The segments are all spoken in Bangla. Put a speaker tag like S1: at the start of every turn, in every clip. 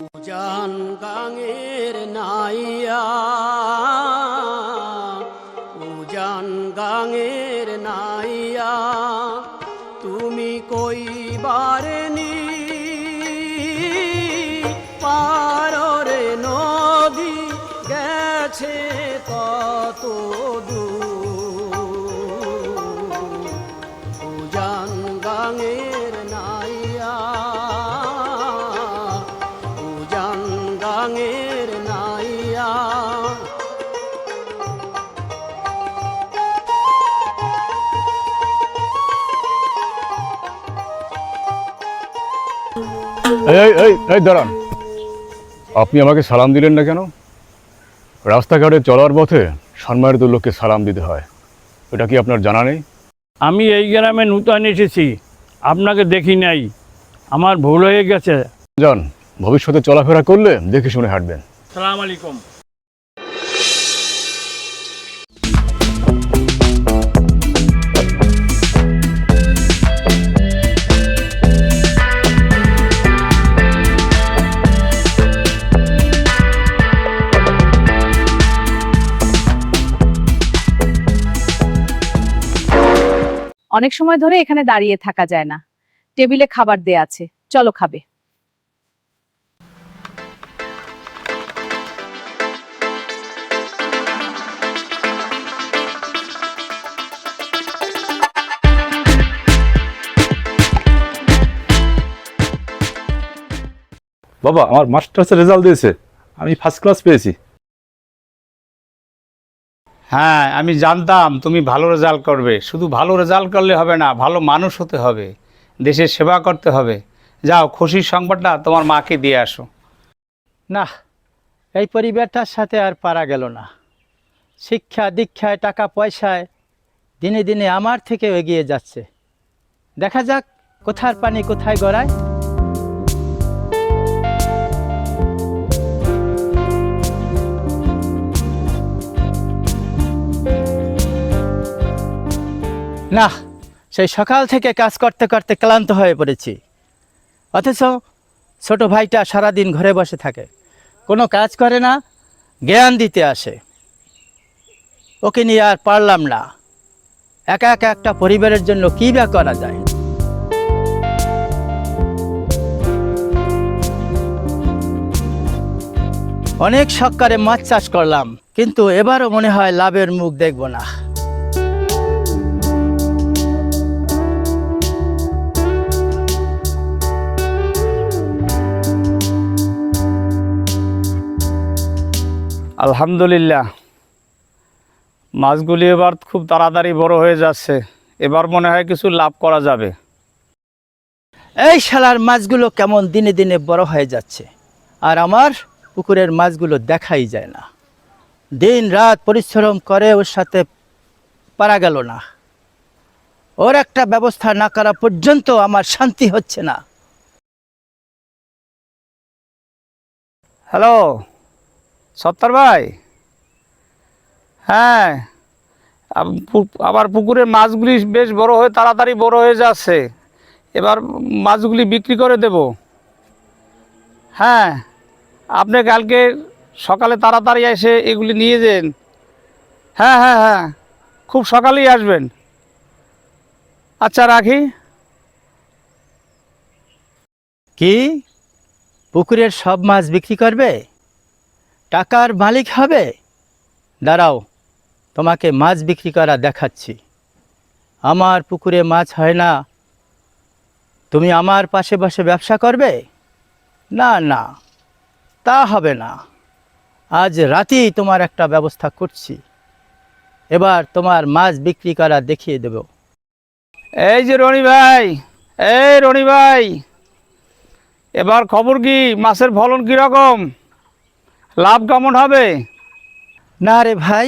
S1: উজান গাঙের নাইয়া, উজান গাঙের নাইয়া, তুমি কইবারে নি পাররে নদী গেছে কত দূর। উজান গাঙের নাইয়া, উজান গাঙের নাইয়া।
S2: এই দাঁড়ান, আপনি আমাকে সালাম দিলেন না কেন? রাস্তাঘাটে চলার পথে সম্মানিত লোককে সালাম দিতে হয়, এটা কি আপনার জানা নেই?
S3: আমি এই গ্রামে নূতন এসেছি, আপনাকে দেখি নাই, আমার ভুল হয়ে গেছে।
S2: যান, ভবিষ্যতে চলাফেরা করলে দেখে শুনে হাঁটবেন।
S3: সালাম আলাইকুম।
S4: অনেক সময় ধরে এখানে দাঁড়িয়ে থাকা যায় না, টেবিলে খাবার দেয়া আছে, চলো খাবে।
S5: বাবা, আমার মাস্টার্সের রেজাল্ট দিয়েছে, আমি ফার্স্ট ক্লাস পেয়েছি।
S6: হ্যাঁ, আমি জানতাম তুমি ভালো রেজাল্ট করবে। শুধু ভালো রেজাল্ট করলে হবে না, ভালো মানুষ হতে হবে, দেশের সেবা করতে হবে। যাও, খুশির সংবাদটা তোমার মাকে দিয়ে আসো।
S7: না, এই পরিবারটার সাথে আর পারা গেল না। শিক্ষা দীক্ষায় টাকা পয়সায় দিনে দিনে আমার থেকে এগিয়ে যাচ্ছে। দেখা যাক কোথার পানি কোথায় গড়ায়। না, সেই সকাল থেকে কাজ করতে করতে ক্লান্ত হয়ে পড়েছি, অথচ ছোট ভাইটা সারাদিন ঘরে বসে থাকে, কোনো কাজ করে না, জ্ঞান দিতে আসে। ওকে নিয়ে আর পারলাম না। একা একা একটা পরিবারের জন্য কী বা করা যায়। অনেক শখ করে মাছ চাষ করলাম, কিন্তু এবারও মনে হয় লাভের মুখ দেখব না।
S6: আলহামদুলিল্লাহ, মাছগুলি এবার খুব তাড়াতাড়ি বড় হয়ে যাচ্ছে। এবার মনে হয় কিছু লাভ করা যাবে।
S7: এই শালার মাছগুলো কেমন দিনে দিনে বড় হয়ে যাচ্ছে, আর আমার পুকুরের মাছগুলো দেখাই যায় না। দিন রাত পরিশ্রম করে ওর সাথে পারা গেল না। ওর একটা ব্যবস্থা না করা পর্যন্ত আমার শান্তি হচ্ছে না।
S6: হ্যালো সত্তর ভাই, হ্যাঁ, আবার পুকুরের মাছগুলি বেশ বড় হয়ে তাড়াতাড়ি বড় হয়ে যাচ্ছে। এবার মাছগুলি বিক্রি করে দেব। হ্যাঁ, আপনি কালকে সকালে তাড়াতাড়ি এসে এগুলি নিয়ে যান। হ্যাঁ হ্যাঁ হ্যাঁ, খুব সকালেই আসবেন। আচ্ছা, রাখি।
S7: কি, পুকুরের সব মাছ বিক্রি করবে? টাকার মালিক হবে? দাঁড়াও, তোমাকে মাছ বিক্রি করা দেখাচ্ছি। আমার পুকুরে মাছ হয় না, তুমি আমার পাশে বসে ব্যবসা করবে? না না, তা হবে না। আজ রাতেই তোমার একটা ব্যবস্থা করছি। এবার তোমার মাছ বিক্রি করা দেখিয়ে দেব।
S6: এই যে রনি ভাই, এই রনি ভাই, এবার খবর কি? মাছের ফলন কীরকম? লাভ কেমন হবে?
S7: না রে ভাই,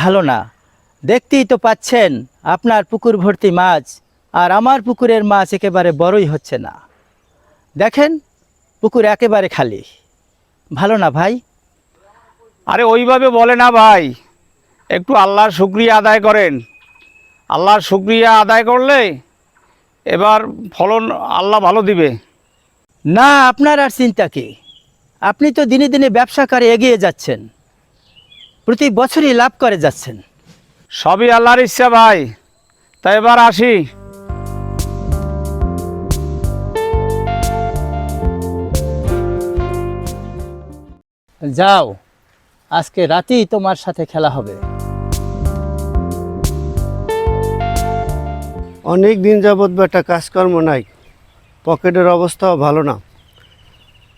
S7: ভালো না। দেখতেই তো পাচ্ছেন আপনার পুকুর ভর্তি মাছ, আর আমার পুকুরের মাছ একেবারে বড়ই হচ্ছে না। দেখেন, পুকুর একেবারে খালি। ভালো না ভাই।
S6: আরে ওইভাবে বলে না ভাই, একটু আল্লাহর শুকরিয়া আদায় করেন। আল্লাহর শুকরিয়া আদায় করলে এবার ফলন আল্লাহ ভালো দিবে।
S7: না, আপনার আর চিন্তা কি? আপনি তো দিনে দিনে ব্যবসা করে এগিয়ে যাচ্ছেন, প্রতি বছরই লাভ করে যাচ্ছেন।
S6: সবই আল্লাহর ইচ্ছা ভাই। তাই এবার আসি।
S7: যাও, আজকে রাতেই তোমার সাথে খেলা হবে।
S1: অনেক দিন যাবৎ বেটা কাজকর্ম নাই, পকেটের অবস্থাও ভালো না।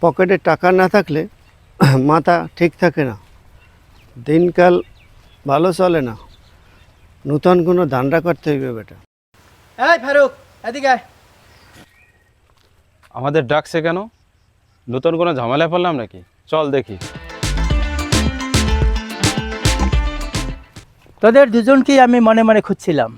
S1: পকেটে টাকা না থাকলে মাথা ঠিক থাকে না, দিনকাল ভালো চলে না। নূতন কোনো ধান্দা করতে হইবে বেটা।
S7: এই ফারুক, এদিকে আয়।
S5: আমাদের ডাকছে কেন? নতুন কোনো ঝামেলায় পড়লাম নাকি? চল দেখি।
S7: তোদের দুজনকেই আমি মনে মনে খুঁজছিলাম।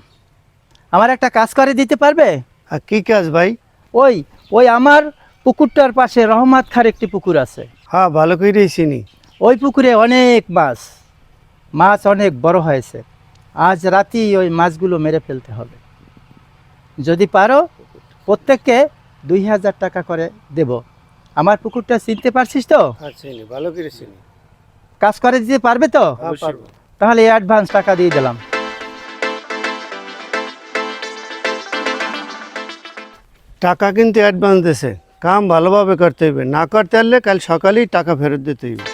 S7: আমার একটা কাজ করে দিতে পারবে?
S1: আর কি কাজ ভাই?
S7: ওই ওই আমার পুকুরটার পাশে রহমত খার একটি পুকুর আছে।
S1: হ্যাঁ, ভালো করেই চিনি।
S7: ওই পুকুরে অনেক মাছ, মাছ অনেক বড় হয়েছে। আজ রাতেই ওই মাছগুলো মেরে ফেলতে হবে। যদি পারো প্রত্যেককে 2000 টাকা করে দেব। আমার পুকুরটা চিনতে পারছিস তো?
S1: হ্যাঁ চিনি, ভালো করে চিনি।
S7: কাজ করে দিতে পারবে তো?
S1: হ্যাঁ পারবো।
S7: তাহলে অ্যাডভান্স টাকা দিয়ে দিলাম।
S1: টাকা কিন্তু অ্যাডভান্স দিয়েছে, কাম ভালোভাবে করতে হইবে। না করতে পারলে কাল সকালেই টাকা ফেরত দিতে হইবে।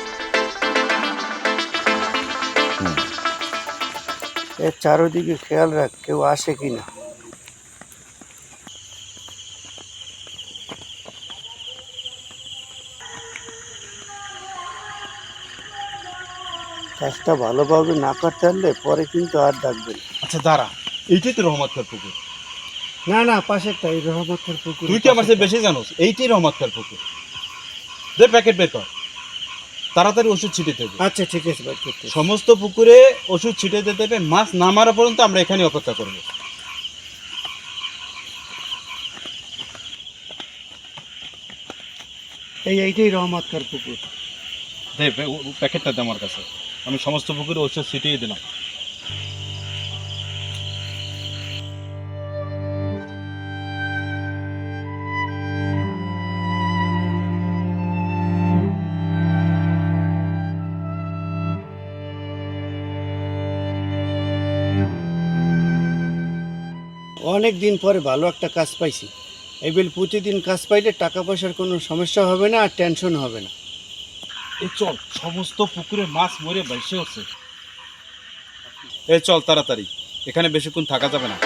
S1: এর চারোদিকে খেয়াল রাখ, কেউ আসে কিনা। কাজটা ভালোভাবে না করতে পারলে পরে কিন্তু আর ডাকবেন।
S5: আচ্ছা দাঁড়া, এইটাই তো রহমত খার পুকুর।
S1: না না, পাশেরটা এই রহমতের পুকুর।
S5: তুই কি আমার চেয়ে বেশি জানোস? এইটাই রহমত খার পুকুর। দে প্যাকেট বের কর, তাড়াতাড়ি ওষুধ ছিটিয়ে দেবে।
S1: আচ্ছা ঠিক আছে ভাই, করতে।
S5: সমস্ত পুকুরে ওষুধ ছিটিয়ে দিতে হবে। মাছ না মারা পর্যন্ত আমরা এখানে অপেক্ষা করব।
S1: এইটাই রহমতকার পুকুর।
S5: দে প্যাকেটটা দে আমার কাছে। আমি সমস্ত পুকুরে ওষুধ ছিটিয়ে দিলাম।
S1: অনেক দিন পরে ভালো একটা কাজ পাইছি। এই বেল প্রতিদিন কাজ পাইলে টাকা পয়সার কোনো সমস্যা হবে না, আর টেনশন হবে না।
S5: এই চল, সমস্ত পুকুরে মাছ মরে ভেসে হচ্ছে। এই চল তাড়াতাড়ি, এখানে বেশিক্ষণ থাকা যাবে না।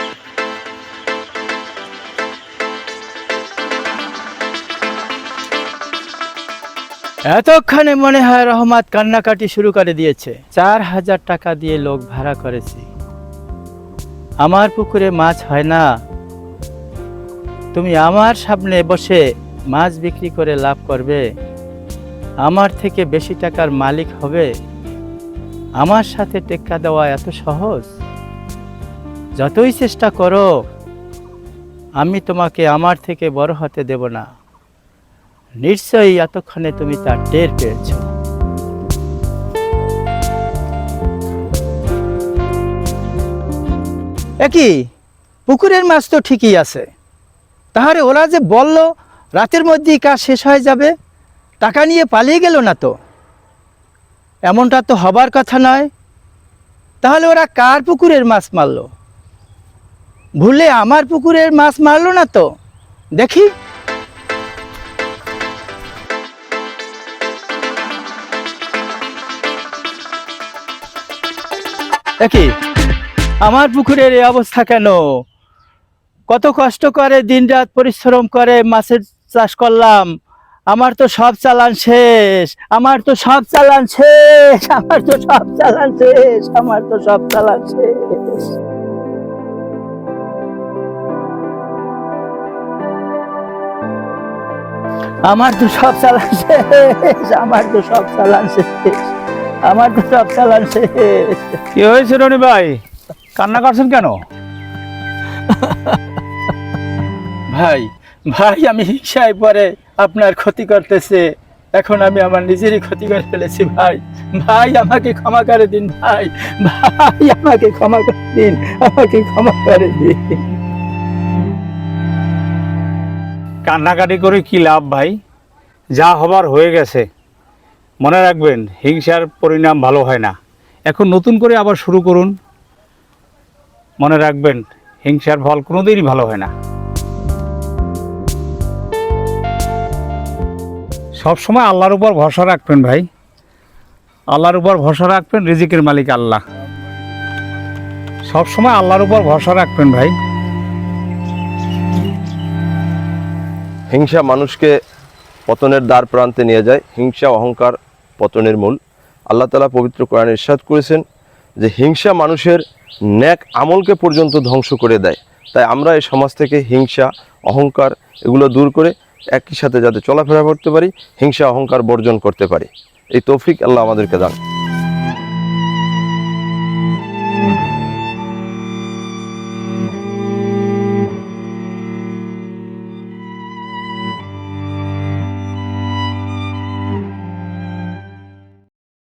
S7: এতক্ষণে মনে হয় রহমত কান্নাকাটি শুরু করে দিয়েছে। 4000 টাকা দিয়ে লোক ভাড়া করেছি, আমার পুকুরে মাছ হয় না। তুমি আমার সামনে বসে মাছ বিক্রি করে লাভ করবে, আমার থেকে বেশি টাকার মালিক হবে। আমার সাথে টেক্কা দেওয়া এত সহজ? যতই চেষ্টা করো আমি তোমাকে আমার থেকে বড় হতে দেব না। নিশ্চয়ই এতক্ষণে তুমি তা টের পেয়েছ। একই পুকুরের মাছ তো ঠিকই আছে, তাহলে ওরা যে বলল রাতের মধ্যেই কাজ শেষ হয়ে যাবে, টাকা নিয়ে পালিয়ে গেল না তো? এমনটা তো হবার কথা নয়। তাহলে ওরা কার পুকুরের মাছ মারলো? ভুলে আমার পুকুরের মাছ মারলো না তো? দেখি। একই আমার পুকুরের এই অবস্থা কেন? কত কষ্ট করে দিনরাত পরিশ্রম করে মাছের চাষ করলাম, আমার তো সব চালান শেষ, আমার তো সব চালান শেষ, আমার তো সব চালান শেষ, আমার তো সব চালান শেষ। আমার তো সব চালান শেষ, আমার তো সব চালান শেষ, আমার তো সব চালান শেষ।
S6: কি হয়েছে রনি ভাই, কান্না করছেন কেন?
S7: ভাই ভাই আমি হিংসায় পরে আপনার ক্ষতি করতেছে, এখন আমি আমার নিজেরই ক্ষতি করে ফেলেছি। ভাই ভাই আমাকে ক্ষমা করে দিন, ভাই ভাই আমাকে ক্ষমা করে দিন, আমাকে ক্ষমা করে দিন।
S6: কান্নাকাটি করে কি লাভ ভাই? যা হবার হয়ে গেছে, মনে রাখবেন হিংসার পরিণাম ভালো হয় না। এখন নতুন করে আবার শুরু করুন। মনে রাখবেন হিংসার ফল কোনোদিনই ভালো হয় না। সবসময় আল্লাহর উপর ভরসা রাখবেন ভাই, আল্লাহর উপর ভরসা রাখবেন, রিজিকের মালিক আল্লাহ। সবসময় আল্লাহর উপর ভরসা রাখবেন ভাই।
S8: হিংসা মানুষকে পতনের দ্বার প্রান্তে নিয়ে যায়। হিংসা অহংকার পতনের মূল। আল্লাহ তাআলা পবিত্র কোরআনে ইরশাদ করেছেন যে হিংসা মানুষের ন্যাক আমলকে পর্যন্ত ধ্বংস করে দেয়। তাই আমরা এই সমাজ থেকে হিংসা অহংকার এগুলো দূর করে একই সাথে যাতে চলাফেরা করতে পারি, হিংসা অহংকার বর্জন করতে পারি, এই তৌফিক আল্লাহ আমাদেরকে দান।